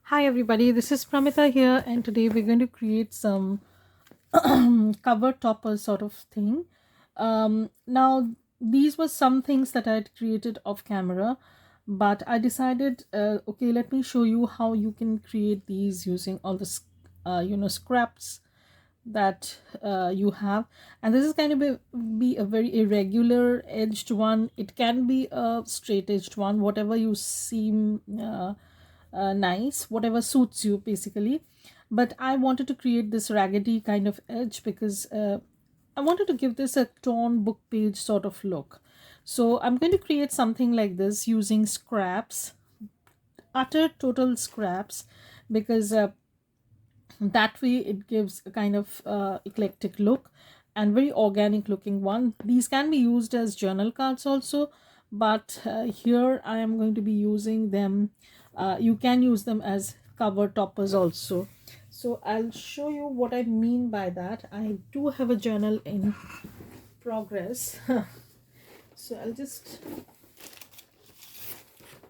Hi everybody, this is Pramita here, and today we're going to create some cover topper sort of thing. Now these were some things that I had created off camera, but I decided, okay, let me show you how you can create these using all the scraps that you have. And this is going to be a very irregular edged one. It can be a straight edged one, whatever you seem nice, whatever suits you basically. But I wanted to create this raggedy kind of edge because I wanted to give this a torn book page sort of look. So I'm going to create something like this using scraps, utter total scraps, because that way it gives a kind of eclectic look and very organic looking one. These can be used as journal cards also, but here I am going to be using them. You can use them as cover toppers also. So I'll show you what I mean by that. I do have a journal in progress. So I'll just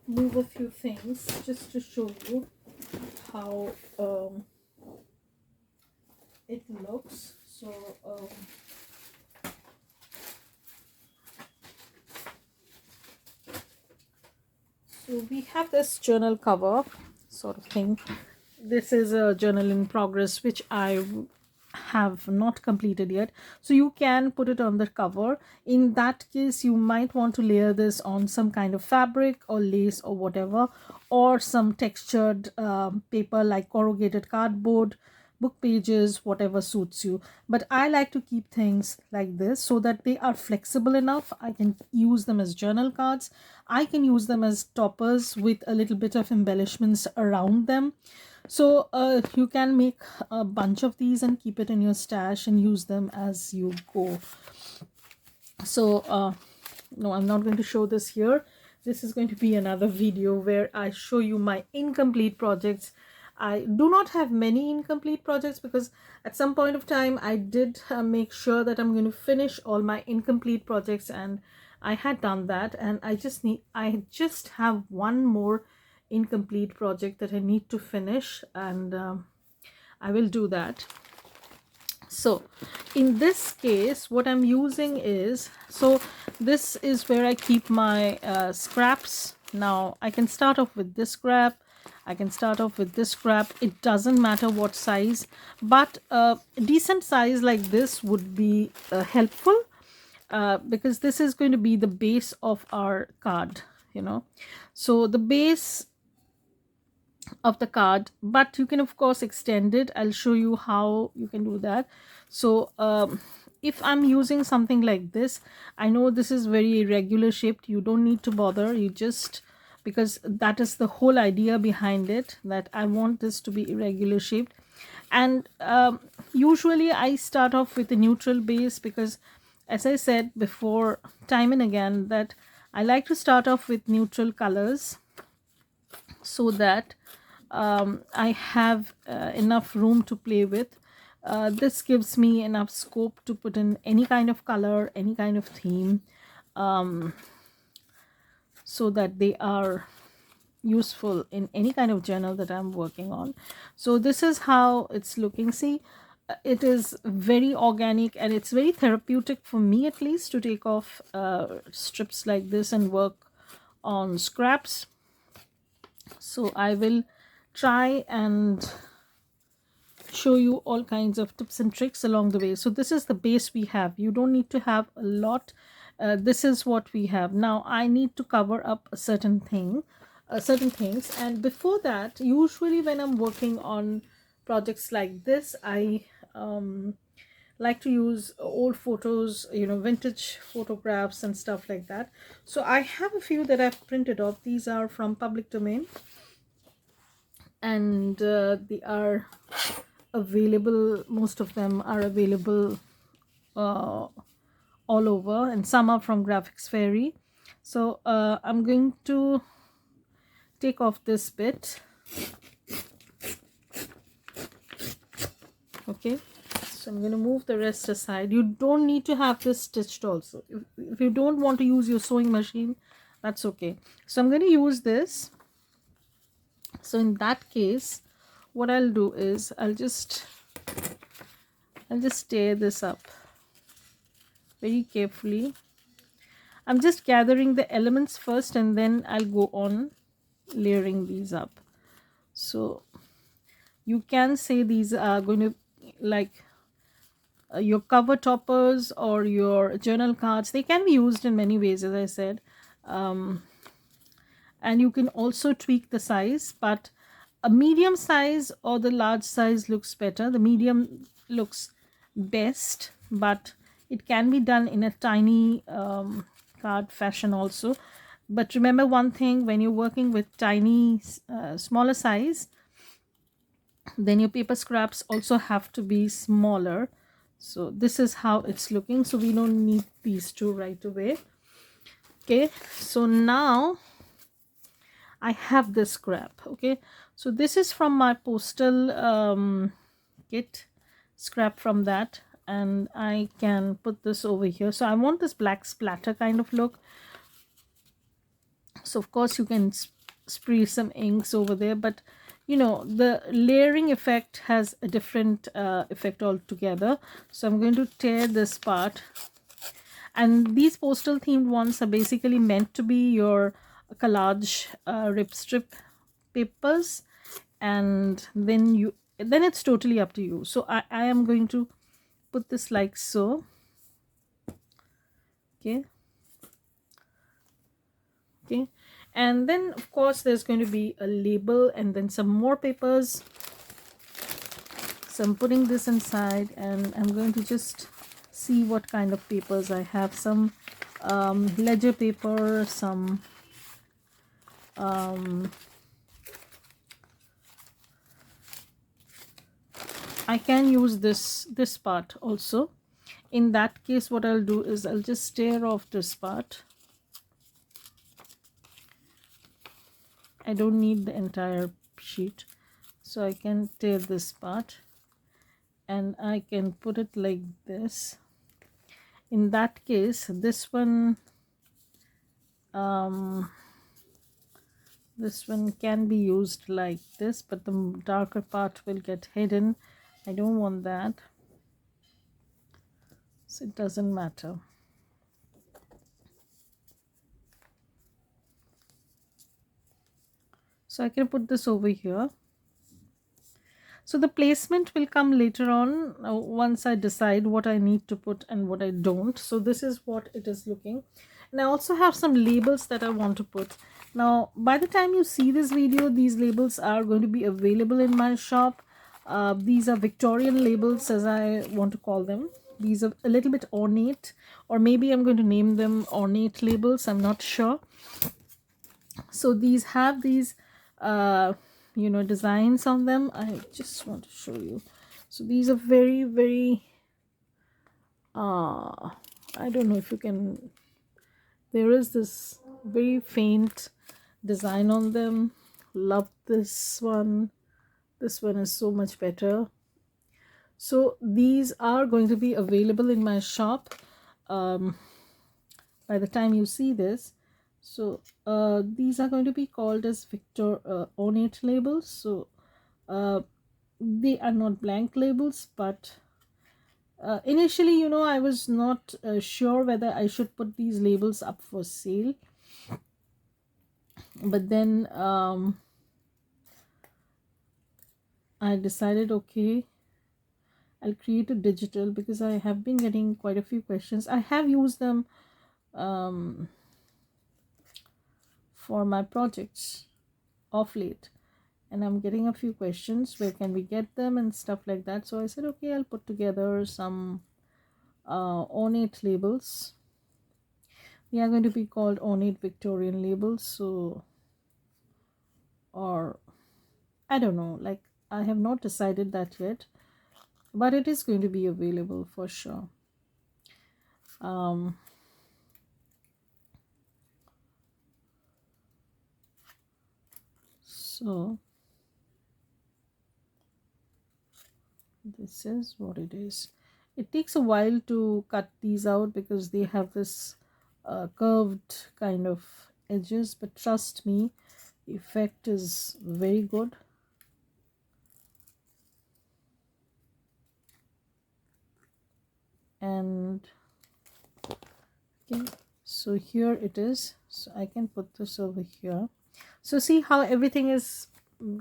move a few things just to show you how it looks. So we have this journal cover sort of thing. This is a journal in progress which I have not completed yet, so you can put it on the cover. In that case, you might want to layer this on some kind of fabric or lace or whatever, or some textured paper like corrugated cardboard, book pages, whatever suits you. But I like to keep things like this so that they are flexible enough. I can use them as journal cards, I can use them as toppers with a little bit of embellishments around them. So you can make a bunch of these and keep it in your stash and use them as you go. So no, I'm not going to show this here. This is going to be another video where I show you my incomplete projects. I do not have many incomplete projects because at some point of time I did make sure that I'm going to finish all my incomplete projects, and I had done that, and I just have one more incomplete project that I need to finish, and I will do that. So in this case, what I'm using is, so this is where I keep my scraps. Now I can start off with this scrap, I can start off with this scrap. It doesn't matter what size, but a decent size like this would be helpful, because this is going to be the base of our card, you know. So the base of the card, but you can of course extend it. I'll show you how you can do that. So if I'm using something like this, I know this is very irregular shaped, you don't need to bother. You just, because that is the whole idea behind it, that I want this to be irregular shaped. And usually I start off with a neutral base because, as I said before time and again, that I like to start off with neutral colors so that I have enough room to play with. This gives me enough scope to put in any kind of color, any kind of theme, so that they are useful in any kind of journal that I'm working on. So this is how it's looking. See, it is very organic and it's very therapeutic for me, at least, to take off strips like this and work on scraps. So I will try and show you all kinds of tips and tricks along the way. So this is the base we have. You don't need to have a lot. This is what we have. Now I need to cover up a certain things, and before that, usually when I'm working on projects like this, I like to use old photos, you know, vintage photographs and stuff like that. So I have a few that I've printed off. These are from public domain, and they are available, most of them are available all over, and some are from Graphics Fairy. So I'm going to take off this bit. Okay, so I'm going to move the rest aside. You don't need to have this stitched also. If you don't want to use your sewing machine, that's okay. So I'm going to use this So in that case, what I'll do is I'll just tear this up very carefully. I'm just gathering the elements first and then I'll go on layering these up. So you can say these are going to like your cover toppers or your journal cards. They can be used in many ways, as I said. And you can also tweak the size, but a medium size or the large size looks better. The medium looks best, but it can be done in a tiny card fashion also. But remember one thing, when you're working with tiny smaller size, then your paper scraps also have to be smaller. So this is how it's looking, so we don't need these two right away. Okay, so now I have this scrap. Okay, so this is from my postal kit, scrap from that, and I can put this over here. So I want this black splatter kind of look. So of course you can spray some inks over there, but you know, the layering effect has a different effect altogether. So I'm going to tear this part, and these postal themed ones are basically meant to be your collage rip strip papers, and then it's totally up to you. So I am going to put this like so. Okay, and then of course there's going to be a label and then some more papers. So I'm putting this inside and I'm going to just see what kind of papers I have. Some ledger paper, some I can use this part also. In that case, what I'll do is I'll just tear off this part. I don't need the entire sheet, so I can tear this part and I can put it like this. In that case, this one can be used like this, but the darker part will get hidden. I don't want that, so it doesn't matter. So I can put this over here. So the placement will come later on once I decide what I need to put and what I don't. So this is what it is looking. And I also have some labels that I want to put. Now, by the time you see this video, these labels are going to be available in my shop. These are Victorian labels, as I want to call them. These are a little bit ornate, or maybe I'm going to name them ornate labels. I'm not sure. So these have these you know, designs on them. I just want to show you. So these are very, very I don't know if you can, there is this very faint design on them. Love this one. This one is so much better. So these are going to be available in my shop by the time you see this. So these are going to be called as ornate labels. So they are not blank labels, but initially, you know, I was not sure whether I should put these labels up for sale, but then I decided, okay, I'll create a digital, because I have been getting quite a few questions. I have used them for my projects of late, and I'm getting a few questions, where can we get them and stuff like that. So I said, okay, I'll put together some ornate labels. They are going to be called ornate Victorian labels. So, or I don't know, like I have not decided that yet, but it is going to be available for sure. So this is what it is. It takes a while to cut these out because they have this curved kind of edges, but trust me, effect is very good. And okay, so here it is. So I can put this over here. So see how everything is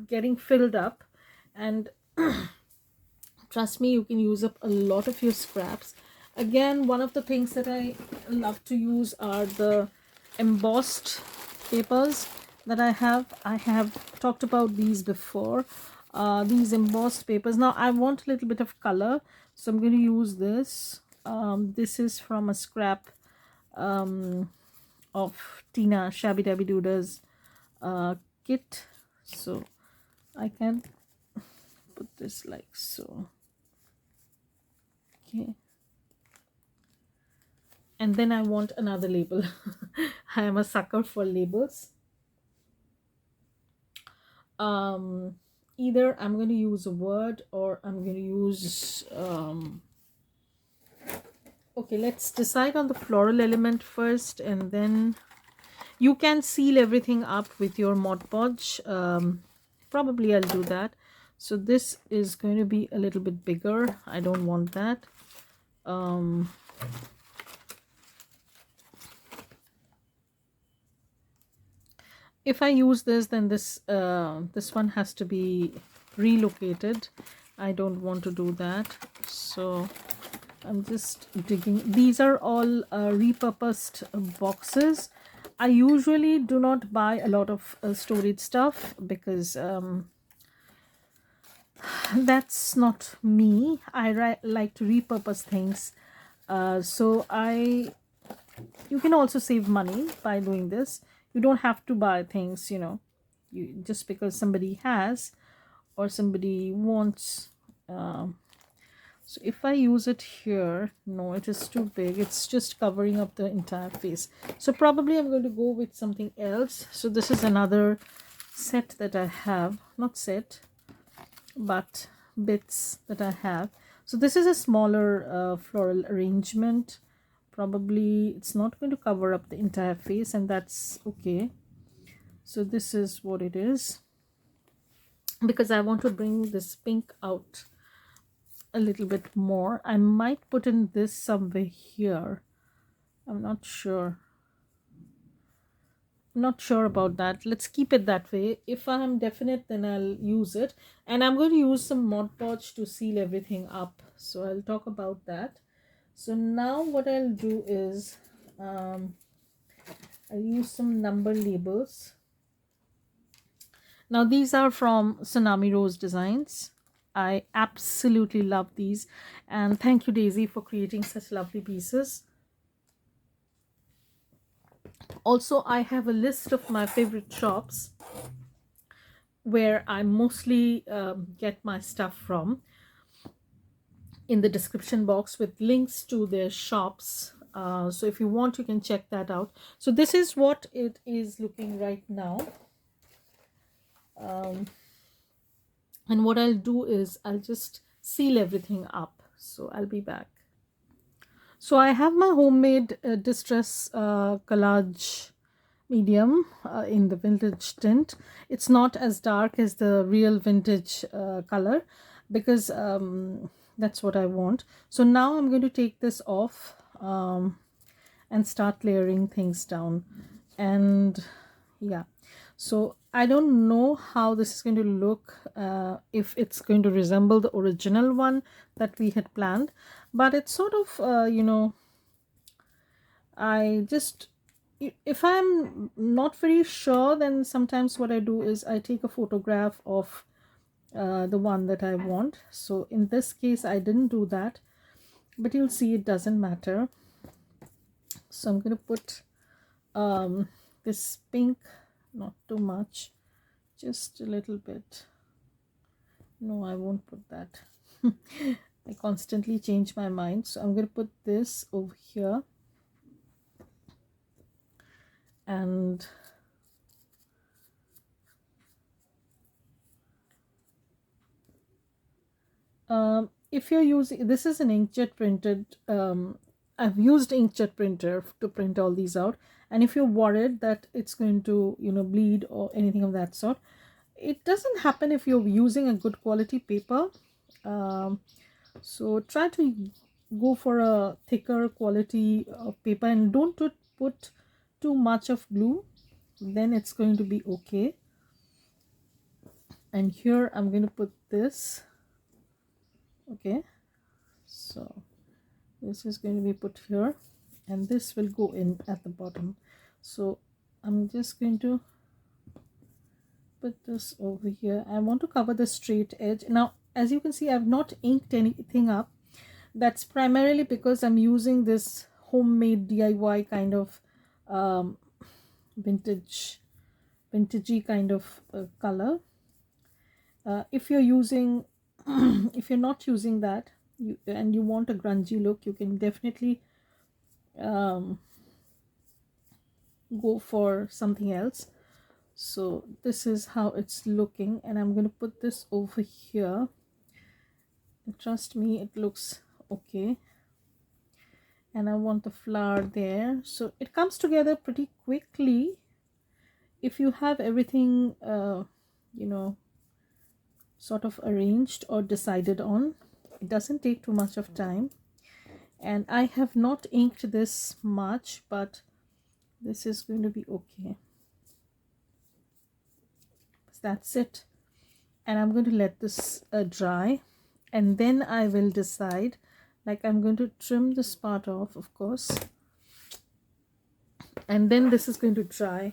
getting filled up, and trust me, you can use up a lot of your scraps. Again, one of the things that I love to use are the embossed papers that I have. I have talked about these before. These embossed papers. Now I want a little bit of color, so I'm going to use this. This is from a scrap of Tina Shabbydabbydoohdah's kit. So I can put this like so. Okay. And then I want another label. I am a sucker for labels. Either I'm going to use a word or I'm going to use okay, let's decide on the floral element first, and then you can seal everything up with your Mod Podge. Probably I'll do that. So this is going to be a little bit bigger. I don't want that. If I use this, then this one has to be relocated. I don't want to do that. So I'm just digging. These are all repurposed boxes. I usually do not buy a lot of storage stuff because that's not me. I like to repurpose things. So you can also save money by doing this. You don't have to buy things, you know, just because somebody has or somebody wants. So if I use it here, no, it is too big. It's just covering up the entire face. So probably I'm going to go with something else. So this is another set that I have, not set, but bits that I have. So this is a smaller floral arrangement. Probably it's not going to cover up the entire face, and that's okay. So this is what it is, because I want to bring this pink out a little bit more. I might put in this somewhere here. I'm not sure. Not sure about that. Let's keep it that way. If I'm definite, then I'll use it, and I'm going to use some Mod Podge to seal everything up, so I'll talk about that. So now what I'll do is I'll use some number labels. Now these are from Tsunami Rose Designs. I absolutely love these, and thank you, Daisy, for creating such lovely pieces. Also, I have a list of my favorite shops where I mostly get my stuff from in the description box with links to their shops. So if you want, you can check that out. So this is what it is looking right now. And what I'll do is I'll just seal everything up. So I'll be back. So I have my homemade distress collage medium in the vintage tint. It's not as dark as the real vintage color, because that's what I want. So now I'm going to take this off and start layering things down. And yeah, so I don't know how this is going to look, if it's going to resemble the original one that we had planned, but it's sort of you know, I just, if I'm not very sure, then sometimes what I do is I take a photograph of the one that I want. So in this case I didn't do that, but you'll see it doesn't matter. So I'm going to put this pink, not too much, just a little bit. No, I won't put that. I constantly change my mind. So I'm going to put this over here, and if you're using, this is an inkjet printed I've used inkjet printer to print all these out, and if you're worried that it's going to, you know, bleed or anything of that sort, it doesn't happen if you're using a good quality paper. So try to go for a thicker quality paper, and don't put too much of glue, then it's going to be okay. And here I'm going to put this. Okay, so this is going to be put here, and this will go in at the bottom. So I'm just going to put this over here. I want to cover the straight edge. Now, as you can see, I've not inked anything up. That's primarily because I'm using this homemade DIY kind of vintagey kind of color. If you're using if you're not using that, and you want a grungy look, you can definitely go for something else. So this is how it's looking, and I'm going to put this over here, and trust me, it looks okay. And I want the flower there, so it comes together pretty quickly if you have everything you know, sort of arranged or decided on. It doesn't take too much of time, and I have not inked this much, but this is going to be okay. So that's it, and I'm going to let this dry, and then I will decide. Like, I'm going to trim this part off, of course, and then this is going to dry.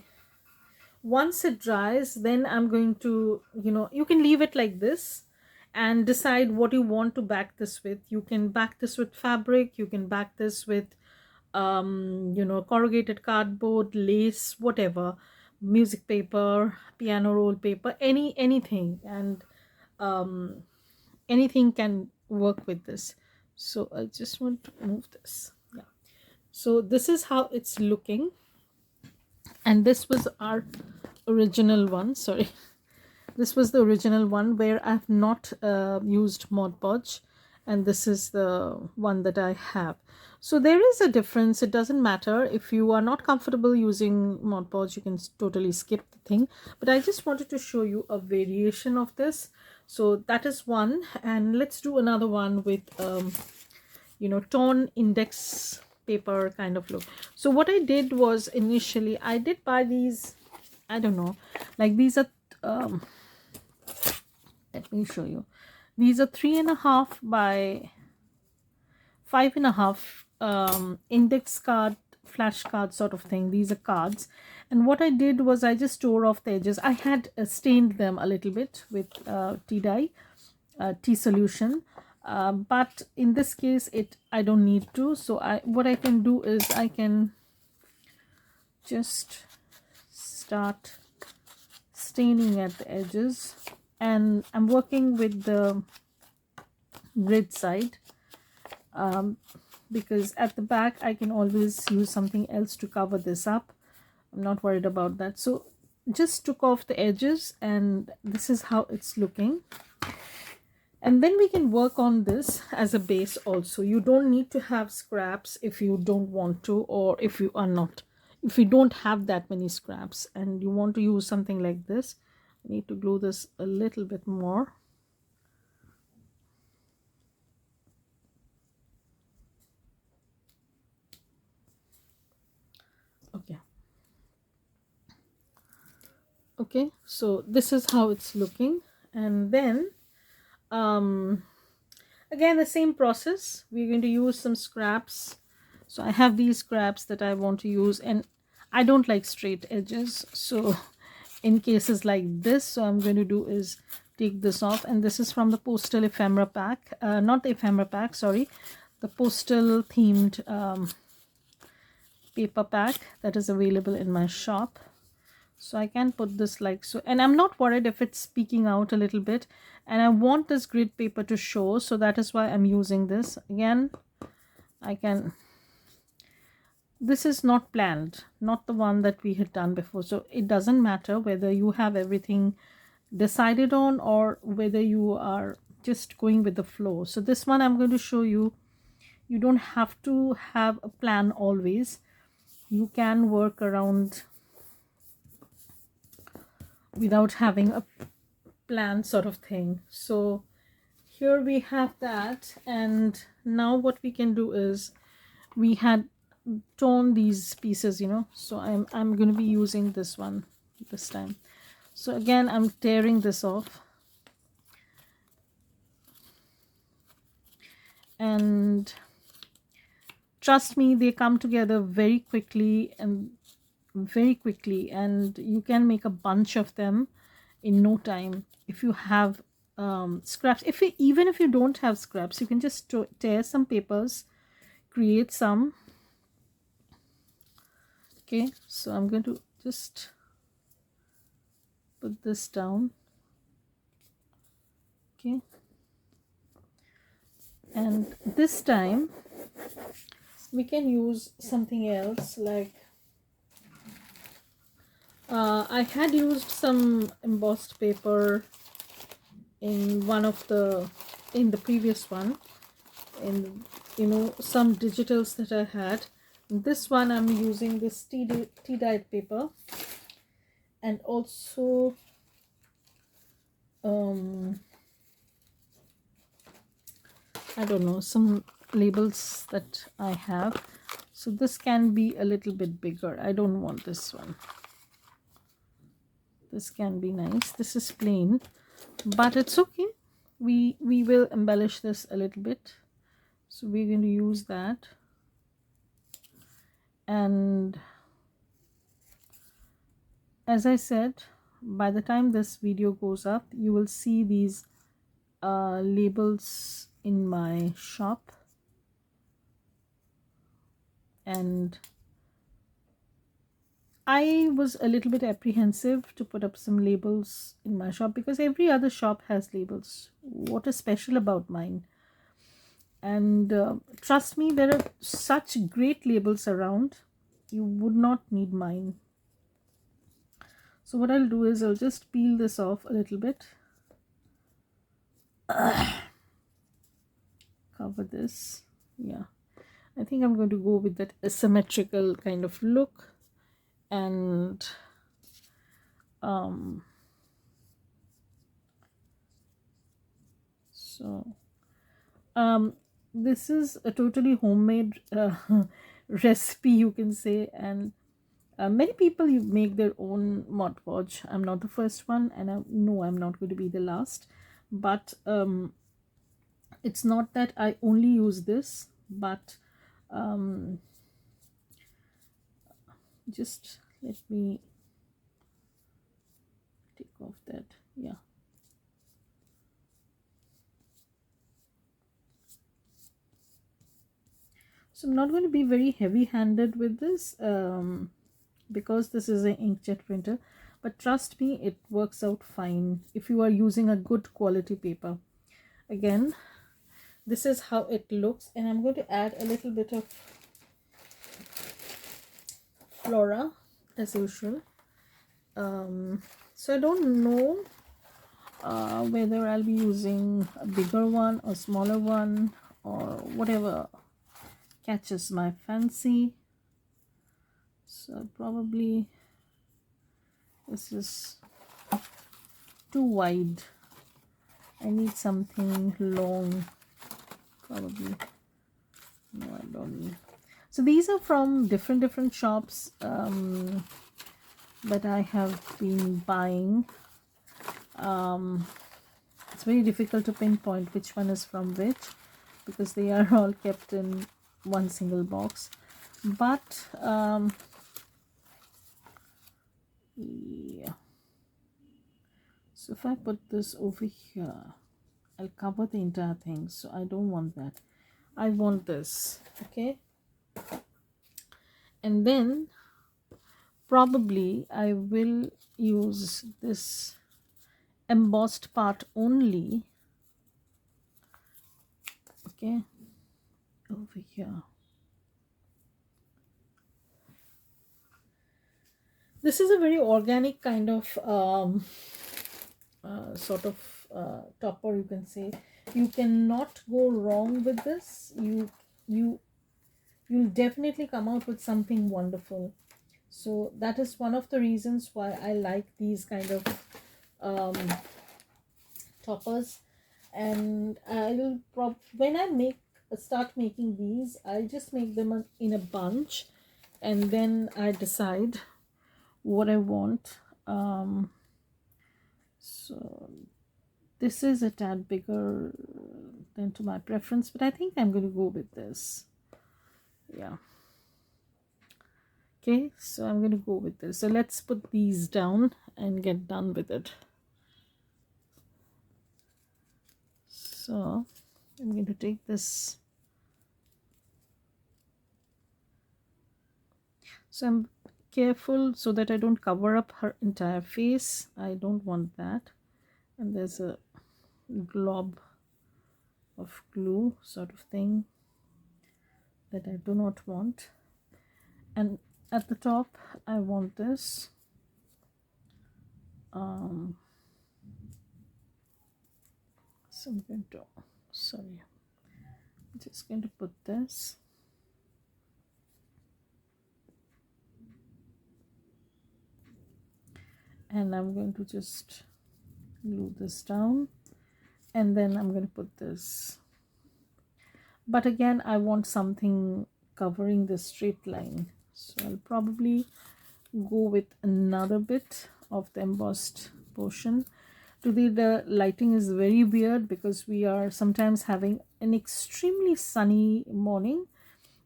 Once it dries, then I'm going to, you know, you can leave it like this and decide what you want to back this with. You can back this with fabric, you can back this with you know, corrugated cardboard, lace, whatever, music paper, piano roll paper, anything, and anything can work with this. So I just want to move this. Yeah, so this is how it's looking, and this was our original one. Sorry, this was the original one where I've not used Mod Podge, and this is the one that I have. So there is a difference. It doesn't matter if you are not comfortable using Mod Podge, you can totally skip the thing, but I just wanted to show you a variation of this. So that is one, and let's do another one with you know, torn index paper kind of look. So what I did was, initially I did buy these, I don't know, like these are let me show you. These are 3.5 by 5.5 index card, flashcard sort of thing. These are cards, and what I did was I just tore off the edges. I had stained them a little bit with tea dye, tea solution, but in this case I don't need to. So what I can do is I can just start staining at the edges, and I'm working with the grid side because at the back I can always use something else to cover this up. I'm not worried about that. So just took off the edges, and this is how it's looking. And then we can work on this as a base also. You don't need to have scraps if you don't want to, or if you don't have that many scraps and you want to use something like this. I need to glue this a little bit more. Okay, so this is how it's looking. And then again, the same process. We're going to use some scraps. So I have these scraps that I want to use, and I don't like straight edges, so in cases like this, so I'm going to do is take this off. And this is from the postal ephemera pack, not the ephemera pack, sorry, the postal themed paper pack that is available in my shop. So I can put this like so, and I'm not worried if it's peeking out a little bit, and I want this grid paper to show, so that is why I'm using this. Again, I can, this is not planned, not the one that we had done before, so it doesn't matter whether you have everything decided on or whether you are just going with the flow. So this one I'm going to show you You don't have to have a plan always. You can work around without having a plan sort of thing. So here we have that, and now what we can do is, we had torn these pieces, you know, so I'm going to be using this one this time. So again, I'm tearing this off, and trust me, they come together very quickly, and you can make a bunch of them in no time if you have scraps. Even if you don't have scraps, you can just tear some papers, create some. Okay, so I'm going to just put this down. Okay, and this time we can use something else, like I had used some embossed paper in the previous one, in, you know, some digitals that I had. This one I'm using this tea-dyed paper, and also I don't know, some labels that I have. So this can be a little bit bigger. I don't want this one. This can be nice. This is plain, but it's okay. We will embellish this a little bit. So we're going to use that. And as I said, by the time this video goes up, you will see these labels in my shop. And I was a little bit apprehensive to put up some labels in my shop, because every other shop has labels. What is special about mine? And trust me, there are such great labels around. You would not need mine. So what I'll do is I'll just peel this off a little bit. Cover this. Yeah, I think I'm going to go with that asymmetrical kind of look. And this is a totally homemade recipe, you can say, and many people make their own Mod Podge. I'm not the first one, and I'm not going to be the last, but it's not that I only use this, but just let me take off that. Yeah, so I'm not going to be very heavy handed with this, because this is an inkjet printer, but trust me, it works out fine if you are using a good quality paper. Again, this is how it looks, and I'm going to add a little bit of flora as usual. So I don't know whether I'll be using a bigger one or smaller one, or whatever catches my fancy. So probably this is too wide. I need something long, probably. No, I don't need. So these are from different shops that I have been buying. It's very difficult to pinpoint which one is from which, because they are all kept in one single box. But yeah, so if I put this over here, I'll cover the entire thing, so I don't want that. I want this. Okay, and then probably I will use this embossed part only. Okay, over here. This is a very organic kind of sort of topper, you can say. You cannot go wrong with this. You you'll definitely come out with something wonderful. So that is one of the reasons why I like these kind of um, toppers. And when I start making these, I just make them in a bunch, and then I decide what I want. So this is a tad bigger than to my preference, but I think I'm going to go with this. Yeah. Okay, so I'm going to go with this. So let's put these down and get done with it. So I'm going to take this. So I'm careful so that I don't cover up her entire face. I don't want that. And there's a glob of glue sort of thing that I do not want. And at the top I want this so I'm going to I'm just going to put this, and I'm going to just glue this down, and then I'm going to put this. But again, I want something covering the straight line, so I'll probably go with another bit of the embossed portion. Today the lighting is very weird because we are sometimes having an extremely sunny morning,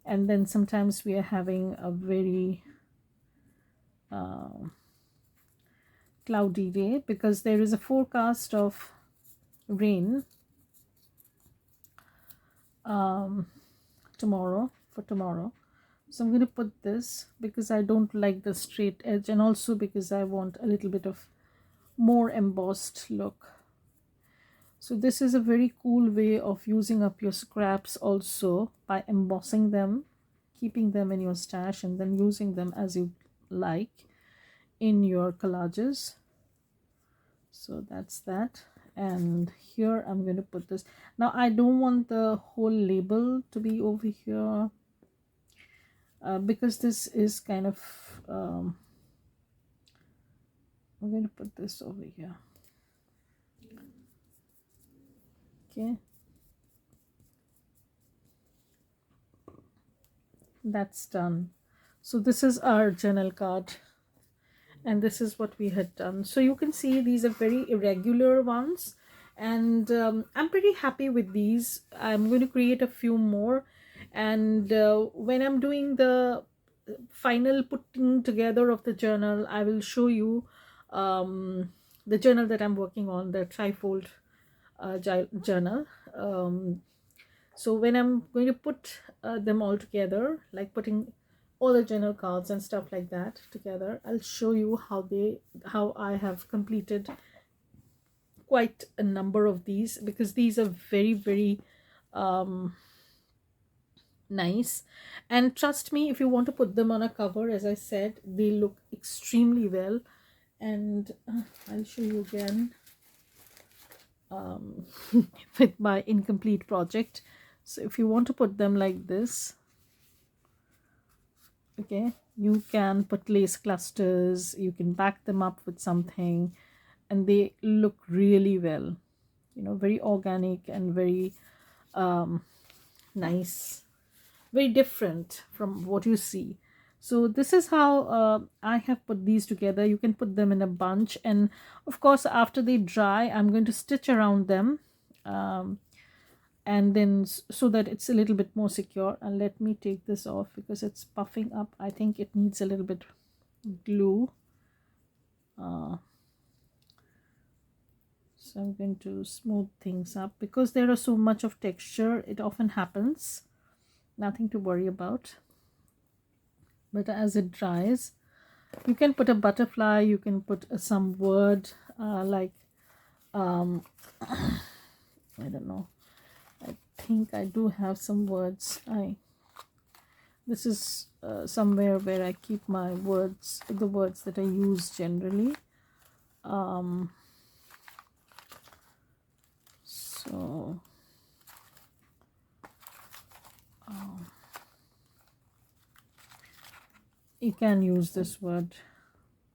and then sometimes we are having a very cloudy day because there is a forecast of rain tomorrow. So I'm going to put this because I don't like the straight edge, and also because I want a little bit of more embossed look. So this is a very cool way of using up your scraps also, by embossing them, keeping them in your stash, and then using them as you like in your collages. So that's that. And here I'm going to put this. Now I don't want the whole label to be over here because this is kind of I'm going to put this over here. Okay, that's done. So this is our journal card, and this is what we had done. So you can see these are very irregular ones, and I'm pretty happy with these. I'm going to create a few more, and when I'm doing the final putting together of the journal, I will show you the journal that I'm working on, the trifold journal. So when I'm going to put them all together, like putting all the journal cards and stuff like that together, I'll show you how I have completed quite a number of these, because these are very, very nice. And trust me, if you want to put them on a cover, as I said, they look extremely well. And I'll show you again with my incomplete project. So if you want to put them like this, okay, you can put lace clusters, you can back them up with something, and they look really well, you know, very organic and very nice, very different from what you see. So this is how I have put these together. You can put them in a bunch, and of course after they dry I'm going to stitch around them, and then so that it's a little bit more secure. And let me take this off because it's puffing up. I think it needs a little bit glue. So I'm going to smooth things up because there is so much of texture. It often happens, nothing to worry about. But as it dries, you can put a butterfly, you can put some word like I don't know, I think I do have some words. This is somewhere where I keep my words, the words that I use generally. So you can use this word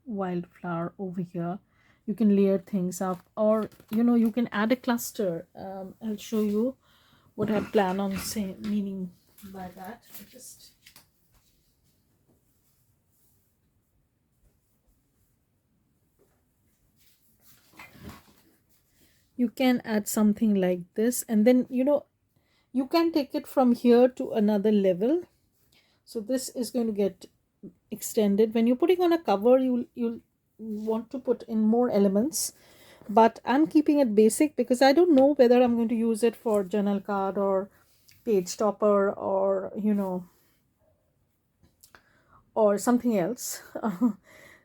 wildflower over here. You can layer things up, or you can add a cluster. I'll show you what I plan on meaning by that. Just you can add something like this, and then you can take it from here to another level. So this is going to get extended. When you're putting on a cover, you'll want to put in more elements, but I'm keeping it basic because I don't know whether I'm going to use it for journal card or page topper, or or something else.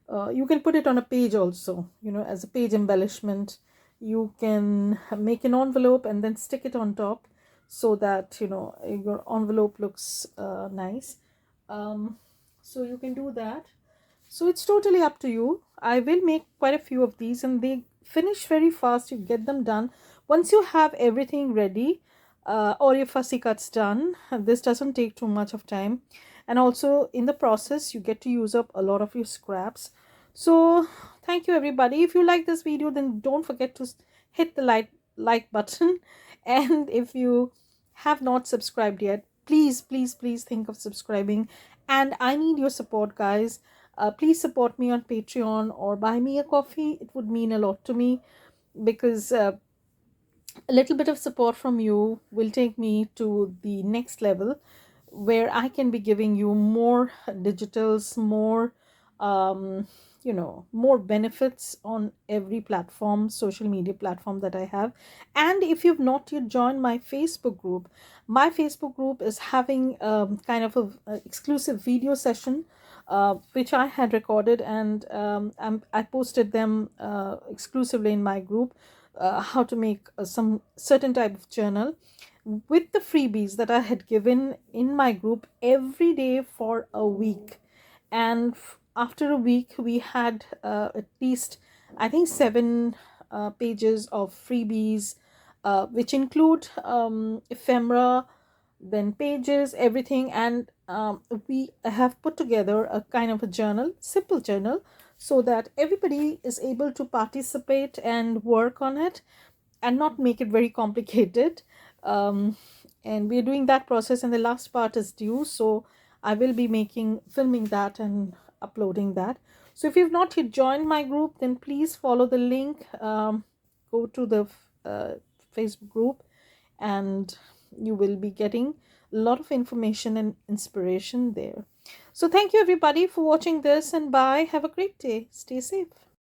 You can put it on a page also, as a page embellishment. You can make an envelope and then stick it on top so that your envelope looks nice. So you can do that. So it's totally up to you. I will make quite a few of these, and they finish very fast. You get them done once you have everything ready, or your fussy cuts done. This doesn't take too much of time, and also in the process you get to use up a lot of your scraps. So thank you everybody. If you like this video, then don't forget to hit the like button and if you have not subscribed yet, please think of subscribing. And I need your support, guys. Please support me on Patreon or buy me a coffee. It would mean a lot to me, because a little bit of support from you will take me to the next level, where I can be giving you more digitals, more more benefits on every platform, social media platform that I have. And if you've not yet joined my Facebook group is having kind of a exclusive video session which I had recorded, and I posted them exclusively in my group, how to make some certain type of journal with the freebies that I had given in my group every day for a week. And after a week, we had at least, I think, 7 pages of freebies, which include ephemera, then pages, everything. And we have put together a kind of a journal, simple journal, so that everybody is able to participate and work on it and not make it very complicated. And we're doing that process, and the last part is due, so I will be filming that and uploading that. So if you've not yet joined my group, then please follow the link, go to the Facebook group, and you will be getting a lot of information and inspiration there. So thank you everybody for watching this, and bye. Have a great day. Stay safe.